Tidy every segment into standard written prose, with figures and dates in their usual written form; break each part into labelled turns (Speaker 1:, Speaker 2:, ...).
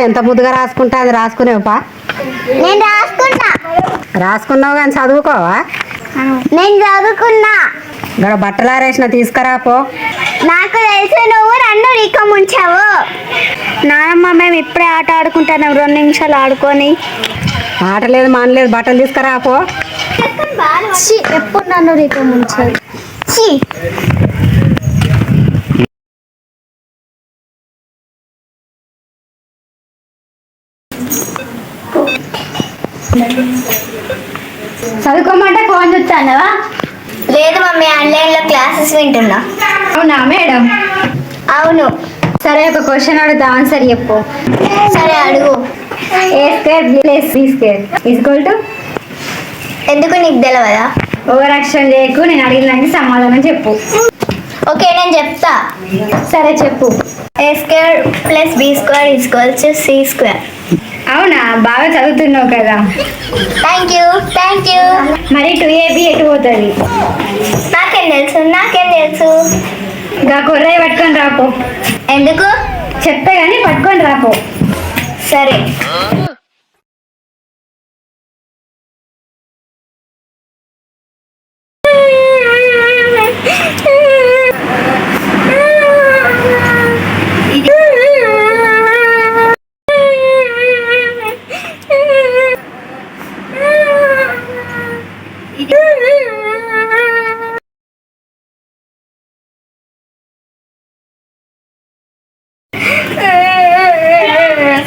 Speaker 1: ఎంత ముద్దుగా రాసుకుంటా అది రాసుకునేవా?
Speaker 2: నేను రాసుకున్నా.
Speaker 1: రాసుకున్నావు కానీ చదువుకోవా?
Speaker 2: నేను చదువుకున్నా.
Speaker 1: ఇక్కడ బట్టలు ఆరేసిన తీసుకురాపో.
Speaker 2: నాకు తెలుసు నువ్వు నన్ను రీక ముంచావు. నానమ్మ మేము ఇప్పుడే ఆట ఆడుకుంటున్నాం, 2 నిమిషాలు ఆడుకొని.
Speaker 1: ఆట లేదు మానలేదు, బట్టలు తీసుకురాపో.
Speaker 2: ఎప్పుడు నన్ను రీక ముంచావు?
Speaker 3: చదువుకోమంటే ఫోన్ చూస్తానవా?
Speaker 2: లేదు మమ్మీ, ఆన్లైన్లో క్లాసెస్ వింటున్నా.
Speaker 3: అవునా మేడం?
Speaker 2: అవును.
Speaker 3: సరే, ఒక క్వశ్చన్ అడుగుతా, ఆన్సర్ చెప్పు.
Speaker 2: సరే అడుగు.
Speaker 3: A² +
Speaker 2: ఎందుకు నీకు తెలియదా?
Speaker 3: ఓవర్ యాక్షన్ చేయకు, నేను అడిగిన దానికి సమాధానం చెప్పు.
Speaker 2: ఓకే నేను చెప్తా.
Speaker 3: సరే చెప్పు.
Speaker 2: A² + B² = C².
Speaker 3: అవునా, బాగా చదువుతున్నావు కదా.
Speaker 2: Thank you.
Speaker 3: మరి 2AB ఎటు పోతుంది?
Speaker 2: నాకేం తెలుసు.
Speaker 3: ఇంకా కొర్రయ్య పట్టుకొని రాపో.
Speaker 2: ఎందుకు?
Speaker 3: చెప్తా కానీ పట్టుకొని రాపో.
Speaker 2: సరే.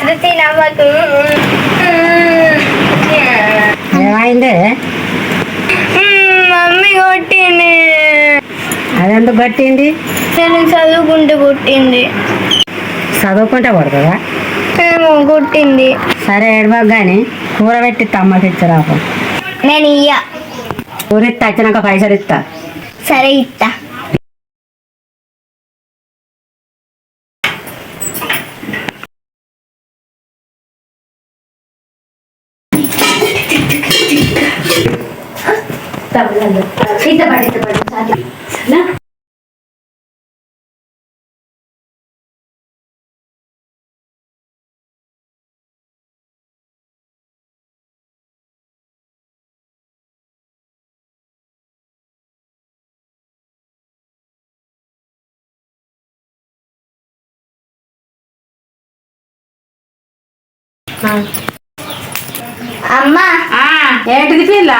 Speaker 2: శృతి నమ్మకు.
Speaker 1: ఏమైంది?
Speaker 2: మమ్మీ కొట్టింది.
Speaker 1: అదెందుకు పట్టింది?
Speaker 2: నేను చదువుకుంటూ కొట్టింది.
Speaker 1: చదువుకుంటే పడుతుందా?
Speaker 2: ఏమో కొట్టింది.
Speaker 1: సరే ఏడవకు కానీ కూర పెట్టి అమ్మకి ఇచ్చరాపో.
Speaker 2: నేను ఇయ్య.
Speaker 1: కూర ఇస్తా, వచ్చినాక పైసలు ఇస్తా.
Speaker 2: సరే ఇస్తా. అమ్మా,
Speaker 1: ఏంటిది పిల్ల?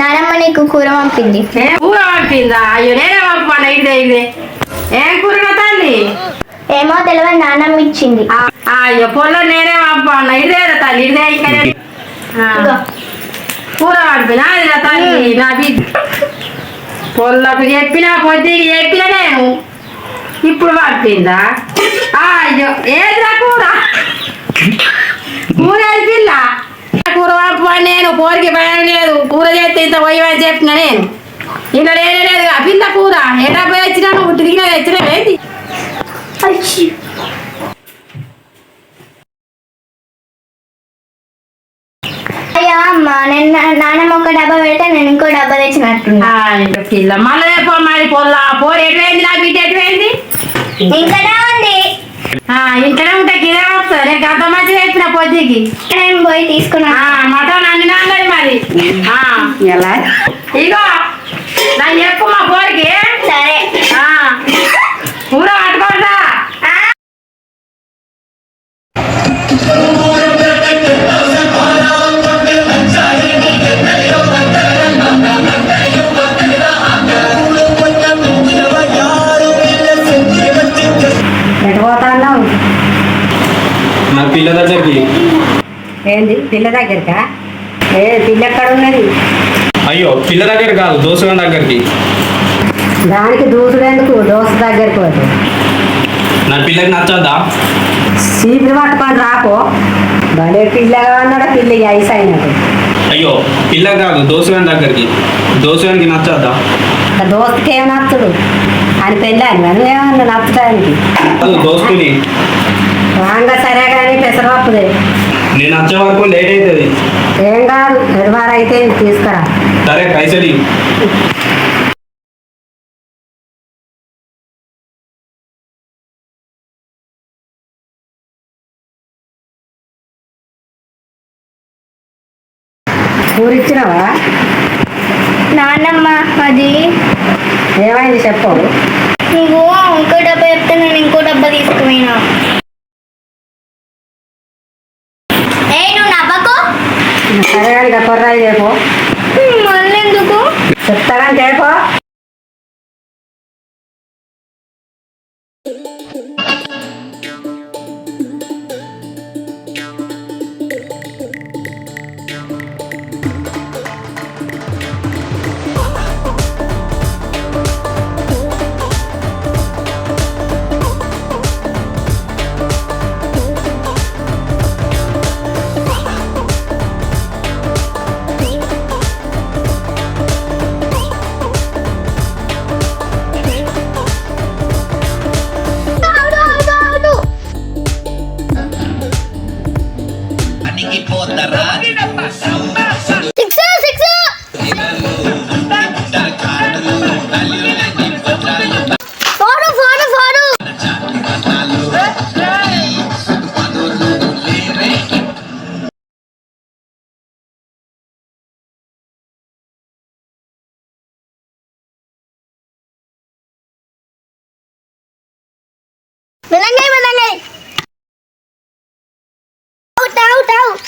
Speaker 2: నానమ్మ నీకు కూర పంపింది.
Speaker 1: కూర పంపిందా? అయ్యో నేనే పంపాను. ఇదే ఏం కూర తల్లి?
Speaker 2: ఏమో తెలియదు, నానమ్మ ఇచ్చింది.
Speaker 1: అయ్యో పొల్ల నేనే పంపాను. ఇదే తల్లి, ఇదే ఇక్కడ కూర పంపినా తల్లి. నా బిడ్డ పొల్లకు చెప్పినా పొద్దుకి చెప్పినా నేను, ఇప్పుడు పంపిందా? అయ్యో ఏదిరా కూర? కూర పిల్ల కూర పంపని నేను, పోరికి భయం లేదు. కూర చేస్తే ఇంత పోయమని చెప్పిన నేను. ఇంకా లేనే లేదుగా పిల్ల కూర. ఎట్లా పోయి వచ్చినా నువ్వు తిరిగినా తెచ్చినావేంటి?
Speaker 2: అయ్యా అమ్మ, నేను నానమ్మ ఒక డబ్బా పెడితే నేను ఇంకో డబ్బా తెచ్చినట్టున్నా.
Speaker 1: పిల్ల మళ్ళీ మరి పొల్ల పోరు ఎటువైంది? నా బిడ్డ ఎటువైంది?
Speaker 2: ఇంకనే ఉంది.
Speaker 1: ఇంట్లోనే ఉంటే గిరే వస్తుంది. నేను గంట మంచిగా చెప్పిన పొద్దుకి
Speaker 2: నేను పోయి తీసుకున్నా.
Speaker 1: మటన్ అన్ని నాన్నది మరి. ఎలా ఇగో నాకు చెప్పు మా పోరికి.
Speaker 2: సరే.
Speaker 1: కూర పట్టుకోండా. ఎటు పోతాన్నావు?
Speaker 4: నా పిల్ల దగ్గరికి.
Speaker 1: ఏంది పిల్ల దగ్గరకా? పిల్ల ఎక్కడ ఉన్నది?
Speaker 4: అయ్యో పిల్ల దగ్గర కాదు, దోసగాని దగ్గరికి.
Speaker 1: దానికి దూసుడు ఎందుకు? దోశ దగ్గరికి పోదు.
Speaker 4: నా పిల్లకి నచ్చద్దా?
Speaker 1: సీపులు పట్టుకొని రాపో. భలే పిల్లగా అన్నాడు. పిల్ల ఐస్ అయినట్టు.
Speaker 4: అయ్యో పిల్ల కాదు, దోసగాని దగ్గరికి. దోసగానికి నచ్చద్దా?
Speaker 1: దోస్తుకి ఏం నచ్చుడు అని పెళ్ళాను. నువ్వేమన్నా నచ్చడానికి?
Speaker 4: దోస్తుని
Speaker 1: రాంగా సరే కానీ పెసరపప్పుదే.
Speaker 4: నేను వచ్చే వరకు లేట్ అవుతుంది.
Speaker 1: ఏం కాదు, ఎడవారైతే తీసుకురా.
Speaker 4: సరే పైసలు.
Speaker 1: కూర ఇచ్చినావా?
Speaker 2: నాన్నమ్మ అది
Speaker 1: ఏమైంది చెప్పు.
Speaker 2: నువ్వు ఇంకో డబ్బా చెప్తే నేను ఇంకో డబ్బా తీసుకుపోయినా. ఏ నువ్వు నవ్వకు.
Speaker 1: సరే కానీ ఇక కొర్రాయి చెప్పు.
Speaker 2: మళ్ళీ ఎందుకు?
Speaker 1: చెప్తారని చెప్పు.
Speaker 2: వెళ్ళండి వెళ్ళండి. Out out out.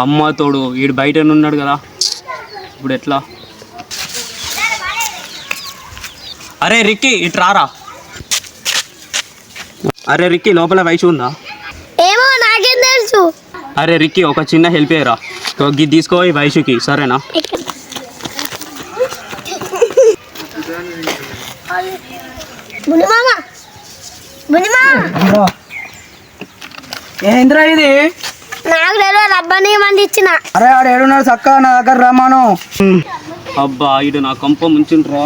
Speaker 4: అమ్మ తోడు వీడు బయట ఉన్నాడు కదా, ఇప్పుడు ఎట్లా? అరే రిక్కీ ఇటు రారా. అరే రిక్కీ లోపల వయసు ఉందా?
Speaker 2: ఏమో నాకేం తెలుసు.
Speaker 4: అరే రిక్కీ ఒక చిన్న హెల్ప్ అయ్యరా, గిది తీసుకో ఈ వయసుకి, సరేనా?
Speaker 2: బునిమామ బునిమామ
Speaker 5: ఏంద్రా ఇది?
Speaker 2: నాకు తెలియదు అబ్బాని మంది ఇచ్చిన.
Speaker 5: అరే ఆడు ఏడున్నాడు చక్కగా నా దగ్గర రమ్మాను.
Speaker 4: అబ్బా ఇడు నా కంప ముంచుండ్రా.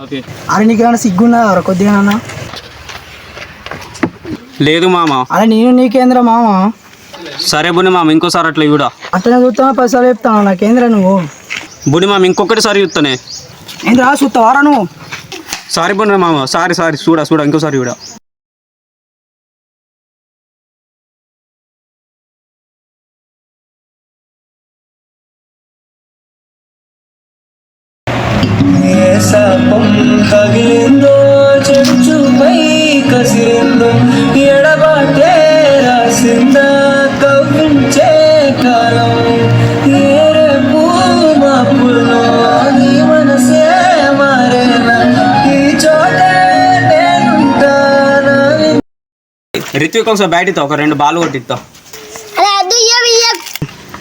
Speaker 4: ఓకే
Speaker 5: అరే నీకేమైనా సిగ్గున్నా కొద్దిగా?
Speaker 4: లేదు మామ.
Speaker 5: అరే నేను నీకేంద్రా మామ?
Speaker 4: సరే బుని మామ ఇంకోసారి అట్లా ఇవిడా.
Speaker 5: అట్లనే చూస్తావా? 10 సార్లు చెప్తాను నాకేంద్రా నువ్వు?
Speaker 4: బుని మామ ఇంకొకటి సారి చూస్తానే.
Speaker 5: ఏంద్రా చూస్తావారా నువ్వు?
Speaker 4: సారీ బుని మామ, సారీ చూడ ఇంకోసారి ఇవిడా.
Speaker 6: శాపం తగిలిందో చెంచుపై కసిరిందో ఎడబాటే రాసిందా కవ్వించే కాలం ఏరేపు మాపులో నీ మనసే మారేనా ఈ చోటే నేనుంటానా.
Speaker 4: రిత్విక్ ఒకసారి బ్యాట్ ఇస్తా, ఒక 2 బాల్ కొట్టిస్తా.
Speaker 2: అరే అద్దు ఇయ్య.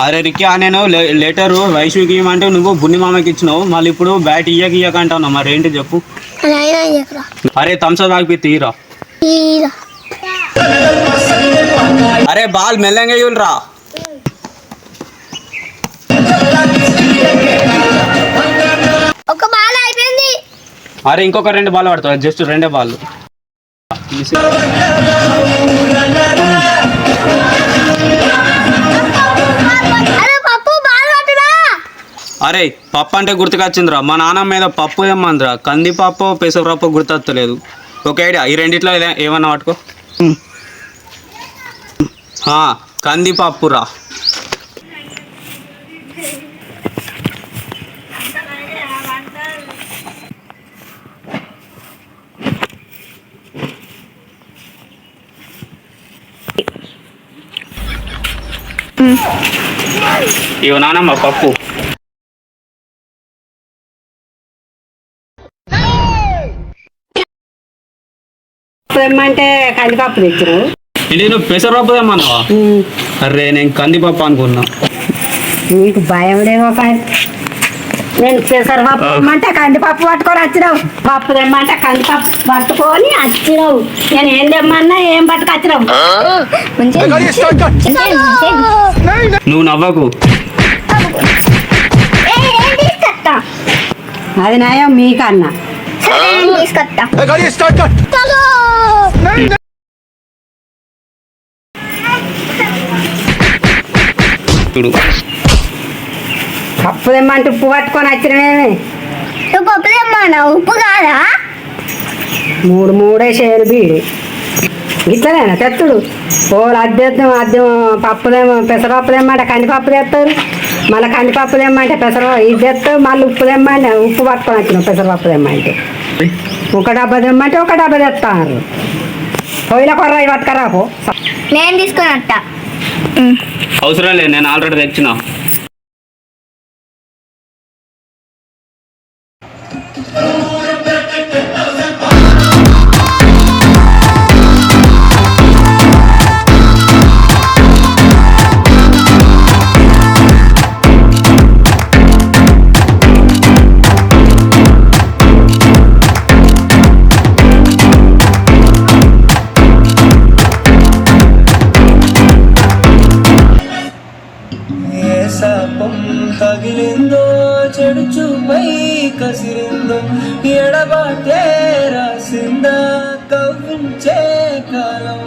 Speaker 4: అరే రిక్కి నేను లెటరు వైష్ణవికి ఇవ్వమంటే నువ్వు బున్ని మామకి ఇచ్చినావు, మళ్ళీ ఇప్పుడు బ్యాట్ ఇయ్యక అంటావు, మరి ఏంటి చెప్పు? అరే థమ్స్అప్ తాగిపి తీరా. అరే బాల్ మెల్లంగా ఇవ్వరా.
Speaker 2: ఒక బాల్ అయిపోయింది.
Speaker 4: అరే ఇంకొక 2 బాల్ పడతావు, జస్ట్ 2 బాల్. అరే పప్పు అంటే గుర్తుకొచ్చిందిరా, మా నాన్న మీద పప్పు ఏమందిరా, కందిపప్పు పెసరపప్పు గుర్తొత్తలేదు. ఒక ఐడియా, ఈ రెండిట్లో ఏమన్నా పట్టుకో. కందిపప్పు రా. ఇవ నానమ్మ పప్పు.
Speaker 1: ఏమంటే కందిపప్పు తెచ్చారు.
Speaker 4: ఇది నువ్వు పెసరపప్పు ఏమన్నావా? అరే నేను కందిపప్పు అనుకున్నా.
Speaker 1: నీకు భయం లేవో? నేను పెసరపప్పు అంటే కందిపప్పు పట్టుకొని వచ్చినావు, పప్పు తెమ్మంటే కందిపప్పు పట్టుకొని వచ్చినావు. నేను ఏం తెమ్మన్నా ఏం పట్టుకొచ్చినావు?
Speaker 4: నువ్వు నవ్వకు.
Speaker 2: ఏం తీసుకొస్తా?
Speaker 1: అది నయం మీకన్నా.
Speaker 2: నేను తీసుకొస్తా
Speaker 4: చూడు
Speaker 1: పప్పు తెమ్మంటే ఉప్పు పట్టుకొని వచ్చినవేమే
Speaker 2: నువ్వు పప్పు తెమ్మన్నా ఉప్పు కాదా
Speaker 1: మూడే షేరు బీడి ఇట్లనేనా తెత్తుడు ఓలు అద్దెం పప్పుదేమో పెసరపప్పు తెమ్మంటే కందిపప్పు తెస్తారు మళ్ళీ కందిపప్పు తెమ్మంటే ఇది తెస్తారు మళ్ళీ ఉప్పు తెమ్మంటే ఉప్పు పట్టుకొని వచ్చినావు పెసరపప్పు తెమ్మంటే ఒక డబ్బా తెమ్మంటే ఒక డబ్బా తెస్తారు పొయ్యిల కొర్రాయి పట్టుకరాపో
Speaker 2: నేను తీసుకొని వస్తా
Speaker 4: అవసరం లేదు, నేను ఆల్రెడీ తెచ్చిన.
Speaker 6: ఏ శాపం తగిలిందో చెడు చూపై కసిరిందో ఎడబాటే రాసిందా కవ్వించే కాలం